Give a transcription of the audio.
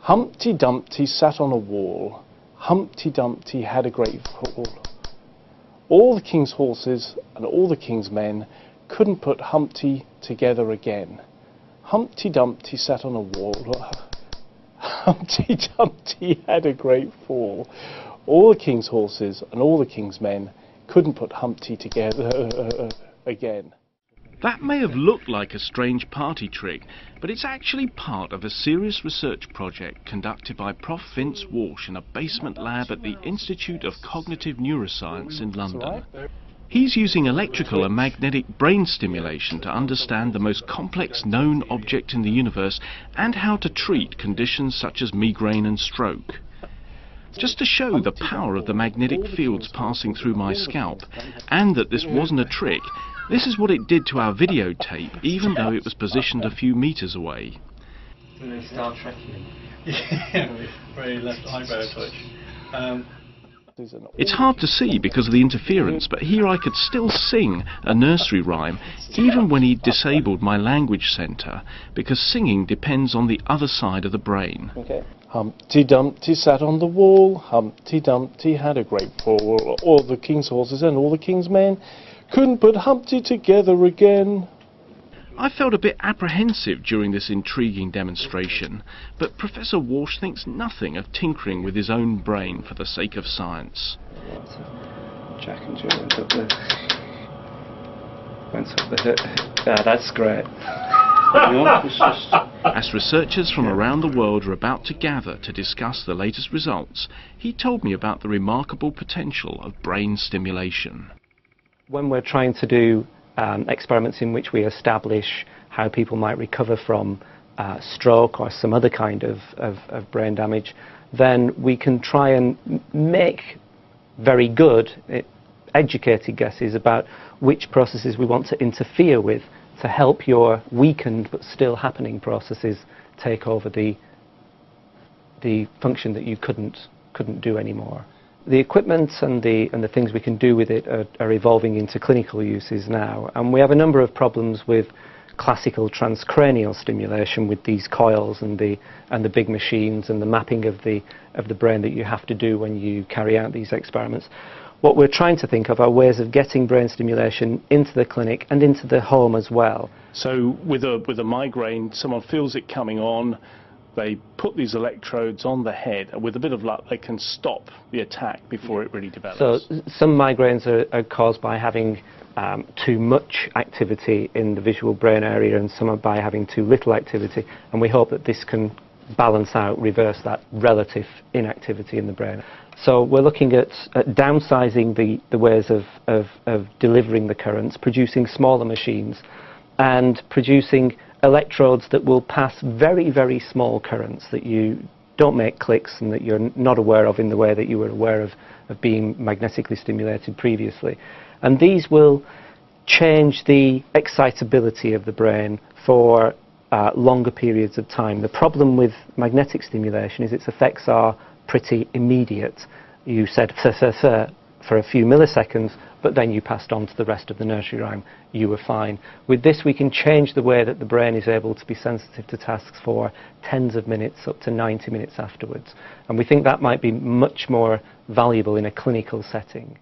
Humpty Dumpty sat on a wall. Humpty Dumpty had a great fall. All the king's horses and all the king's men couldn't put Humpty together again. Humpty Dumpty sat on a wall. Humpty Dumpty had a great fall. All the king's horses and all the king's men couldn't put Humpty together again. That may have looked like a strange party trick, but it's actually part of a serious research project conducted by Prof Vince Walsh in a basement lab at the Institute of Cognitive Neuroscience in London. He's using electrical and magnetic brain stimulation to understand the most complex known object in the universe and how to treat conditions such as migraine and stroke. Just to show the power of the magnetic fields passing through my scalp, and that this wasn't a trick, this is what it did to our videotape, even though it was positioned a few meters away. Star Trekking. Yeah, very left eyebrow twitch. It's hard to see because of the interference, but here I could still sing a nursery rhyme, even when he disabled my language centre, because singing depends on the other side of the brain. Okay. Humpty Dumpty sat on the wall. Humpty Dumpty had a great fall. All the king's horses and all the king's men couldn't put Humpty together again. I felt a bit apprehensive during this intriguing demonstration, but Professor Walsh thinks nothing of tinkering with his own brain for the sake of science. Jack and Jill went up there. Went up there. Yeah, that's great. As researchers from around the world are about to gather to discuss the latest results, he told me about the remarkable potential of brain stimulation. When we're trying to do experiments in which we establish how people might recover from stroke or some other kind of brain damage, then we can try and make very good, educated guesses about which processes we want to interfere with to help your weakened but still happening processes take over the function that you couldn't do anymore. The equipment and the things we can do with it are evolving into clinical uses now, and we have a number of problems with classical transcranial stimulation with these coils and the big machines and the mapping of the brain that you have to do when you carry out these experiments. What we're trying to think of are ways of getting brain stimulation into the clinic and into the home as well. So with a migraine, someone feels it coming on, they put these electrodes on the head, and with a bit of luck they can stop the attack before it really develops. So some migraines are caused by having too much activity in the visual brain area, and some are by having too little activity, and we hope that this can balance out, reverse that relative inactivity in the brain. So we're looking at downsizing the ways of delivering the currents, producing smaller machines, and producing electrodes that will pass very, very small currents that you don't make clicks and that you're not aware of in the way that you were aware of being magnetically stimulated previously. And these will change the excitability of the brain for longer periods of time. The problem with magnetic stimulation is its effects are pretty immediate. You said for a few milliseconds, but then you passed on to the rest of the nursery rhyme. You were fine. With this, we can change the way that the brain is able to be sensitive to tasks for tens of minutes, up to 90 minutes afterwards. And we think that might be much more valuable in a clinical setting.